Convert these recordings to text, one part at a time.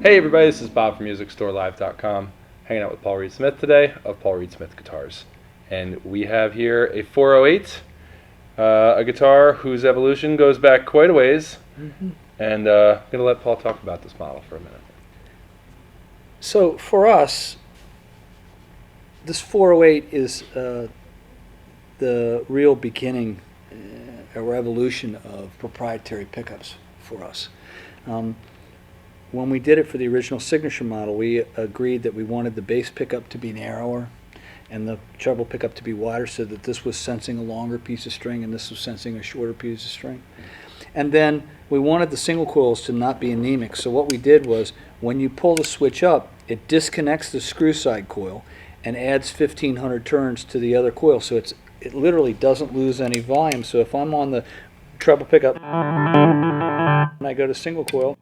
Hey everybody, this is Bob from MusicStoreLive.com, hanging out with Paul Reed Smith today of Paul Reed Smith Guitars. And we have here a 408, a guitar whose evolution goes back quite a ways. And I'm going to let Paul talk about this model for a minute. So for us, this 408 is the real beginning or evolution of proprietary pickups for us. When we did it for the original signature model, we agreed that we wanted the bass pickup to be narrower and the treble pickup to be wider, so that this was sensing a longer piece of string and this was sensing a shorter piece of string. And then we wanted the single coils to not be anemic, so what we did was, when you pull the switch up, it disconnects the screw side coil and adds 1,500 turns to the other coil, so it literally doesn't lose any volume. So if I'm on the treble pickup and I go to single coil,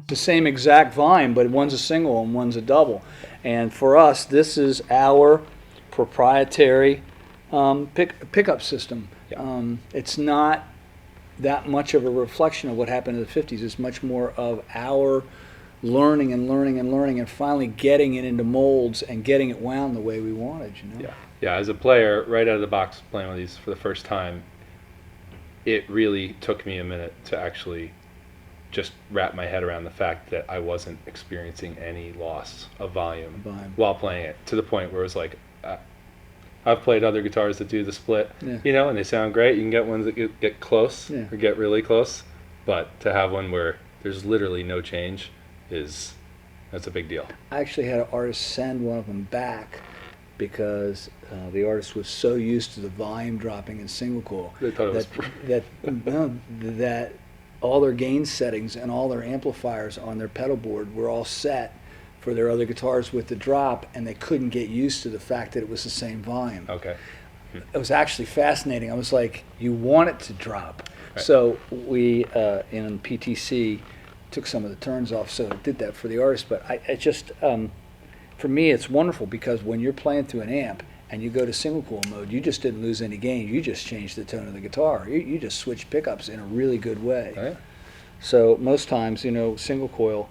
the same exact volume, but one's a single and one's a double. And for us, this is our proprietary pickup system. Yeah. It's not that much of a reflection of what happened in the 50s. It's much more of our learning and finally getting it into molds and getting it wound the way we wanted, you know? Yeah, as a player, right out of the box playing with these for the first time, it really took me a minute to actually just wrap my head around the fact that I wasn't experiencing any loss of volume while playing it, to the point where it was like, I've played other guitars that do the split, you know, and they sound great. You can get ones that get close or get really close, but to have one where there's literally no change that's a big deal. I actually had an artist send one of them back because the artist was so used to the volume dropping in single coil that all their gain settings and all their amplifiers on their pedal board were all set for their other guitars with the drop, and they couldn't get used to the fact that it was the same volume. Okay. It was actually fascinating. I was like, you want it to drop. Right. So we, in PTC, took some of the turns off, so it did that for the artist. But I just, for me, it's wonderful, because when you're playing through an amp and you go to single coil mode, you just didn't lose any gain. You just changed the tone of the guitar. You just switched pickups in a really good way. Oh, yeah. So most times, you know, single coil,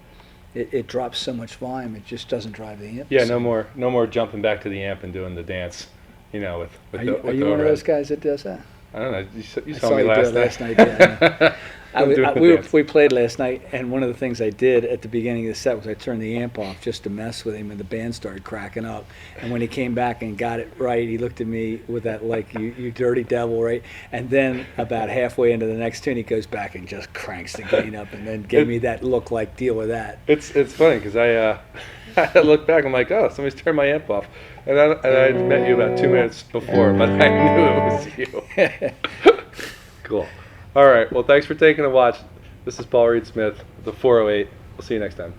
it drops so much volume, it just doesn't drive the amp. Yeah, no more jumping back to the amp and doing the dance, you know, with Are you one of those guys that does that? I don't know. You I saw me you last do it night. last night. Yeah. We played last night, and one of the things I did at the beginning of the set was I turned the amp off just to mess with him, and the band started cracking up. And when he came back and got it right, he looked at me with that, like, you dirty devil, right? And then about halfway into the next tune, he goes back and just cranks the gain up, and then gave me that look like, deal with that. It's funny, because I look back, I'm like, oh, somebody's turned my amp off. And I met you about 2 minutes before, but I knew it was you. Cool. All right. Well, thanks for taking a watch. This is Paul Reed Smith, the 408. We'll see you next time.